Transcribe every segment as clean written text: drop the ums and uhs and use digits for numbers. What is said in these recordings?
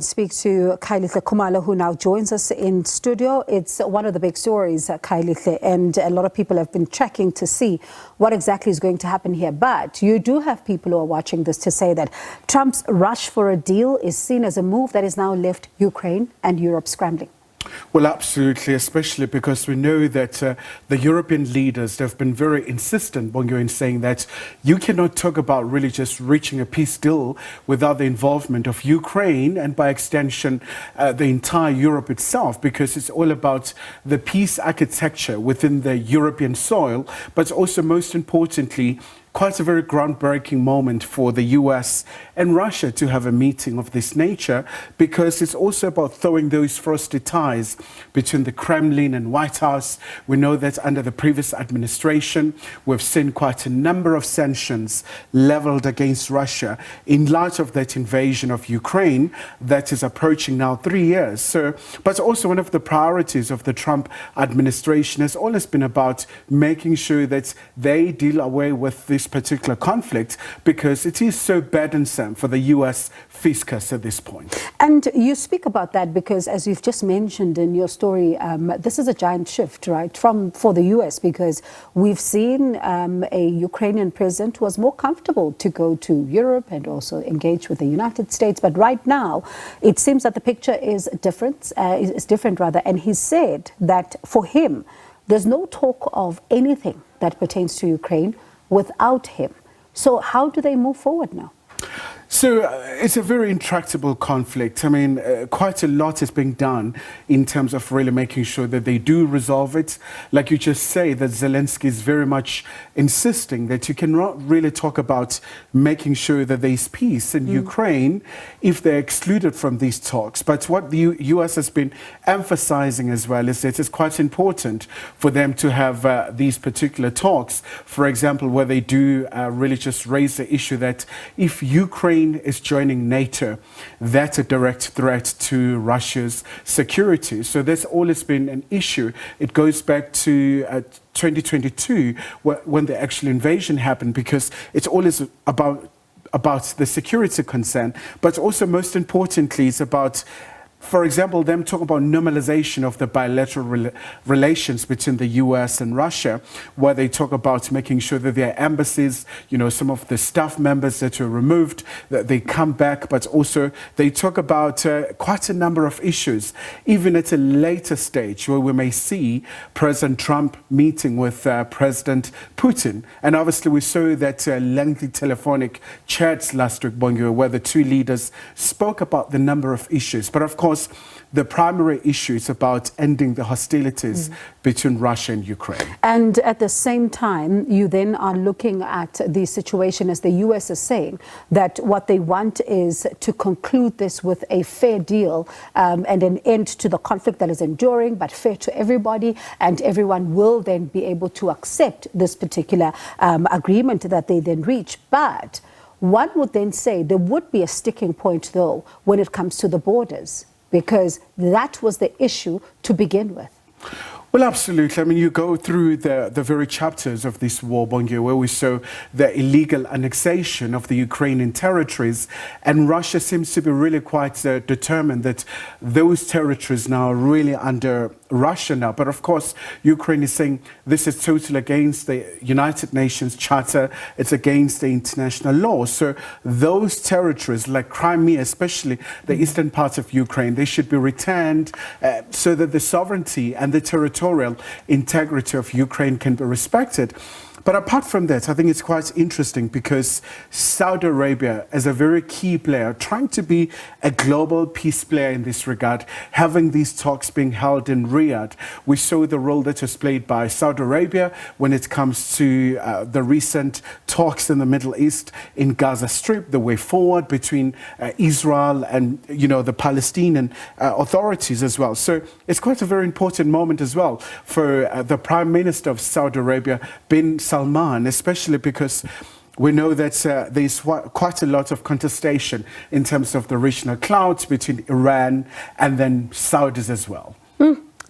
Speak to Khayelihle Khumalo, who now joins us in studio. It's one of the big stories, Khayelihle, and a lot of people have been checking to see what exactly is going to happen here. But you do have people who are watching this to say that Trump's rush for a deal is seen as a move that has now left Ukraine and Europe scrambling. Well, absolutely, especially because we know that the European leaders have been very insistent, Bongo, in saying that you cannot talk about really just reaching a peace deal without the involvement of Ukraine and by extension the entire Europe itself, because it's all about the peace architecture within the European soil, but also most importantly, quite a very groundbreaking moment for the US and Russia to have a meeting of this nature, because it's also about throwing those frosty ties between the Kremlin and White House. We know that under the previous administration, we've seen quite a number of sanctions leveled against Russia in light of that invasion of Ukraine that is approaching now 3 years. So, but also one of the priorities of the Trump administration has always been about making sure that they deal away with this particular conflict, because it is so burdensome for the US fiscus at this point. And you speak about that because, as you've just mentioned in your story, this is a giant shift, right, for the US, because we've seen a Ukrainian president who was more comfortable to go to Europe and also engage with the United States. But right now, it seems that the picture is different, and he said that for him, there's no talk of anything that pertains to Ukraine without him. So how do they move forward now? So it's a very intractable conflict. I mean, quite a lot is being done in terms of really making sure that they do resolve it. Like you just say, that Zelenskyy is very much insisting that you cannot really talk about making sure that there's peace in Ukraine if they're excluded from these talks. But what the US has been emphasizing as well is that it's quite important for them to have these particular talks, for example, where they do really just raise the issue that if Ukraine is joining NATO, that's a direct threat to Russia's security. So that's always been an issue. It goes back to 2022 when the actual invasion happened, because it's always about the security concern, but also most importantly, it's about, for example, them talking about normalization of the bilateral relations between the US and Russia, where they talk about making sure that their embassies, you know, some of the staff members that were removed, that they come back, but also they talk about quite a number of issues, even at a later stage where we may see President Trump meeting with President Putin. And obviously we saw that lengthy telephonic chats last week, Bongo, where the two leaders spoke about the number of issues. But of course, the primary issue is about ending the hostilities between Russia and Ukraine. And at the same time, you then are looking at the situation, as the US is saying, that what they want is to conclude this with a fair deal and an end to the conflict that is enduring, but fair to everybody, and everyone will then be able to accept this particular agreement that they then reach. But one would then say there would be a sticking point, though, when it comes to the borders, because that was the issue to begin with. Well, absolutely. I mean, you go through the very chapters of this war, Bongo, where we saw the illegal annexation of the Ukrainian territories, and Russia seems to be really quite determined that those territories now are really under Russia now. But of course, Ukraine is saying this is totally against the United Nations Charter. It's against the international law. So those territories, like Crimea, especially the eastern parts of Ukraine, they should be returned so that the sovereignty and the territorial integrity of Ukraine can be respected. But apart from that, I think it's quite interesting because Saudi Arabia is a very key player, trying to be a global peace player in this regard, having these talks being held in Riyadh. We saw the role that was played by Saudi Arabia when it comes to the recent talks in the Middle East, in Gaza Strip, the way forward between Israel and, you know, the Palestinian authorities as well. So it's quite a very important moment as well for the Prime Minister of Saudi Arabia, bin Salman, especially because we know that there's quite a lot of contestation in terms of the regional clouds between Iran and then Saudis as well.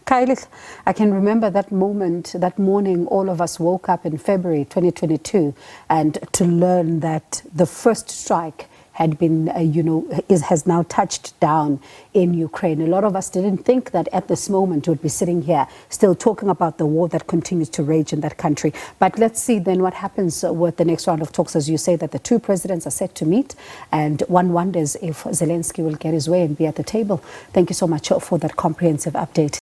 Khayelihle, I can remember that moment, that morning, all of us woke up in February 2022 and to learn that the first strike had been, has now touched down in Ukraine. A lot of us didn't think that at this moment we'd be sitting here still talking about the war that continues to rage in that country. But let's see then what happens with the next round of talks. As you say, that the two presidents are set to meet, and one wonders if Zelenskyy will get his way and be at the table. Thank you so much for that comprehensive update.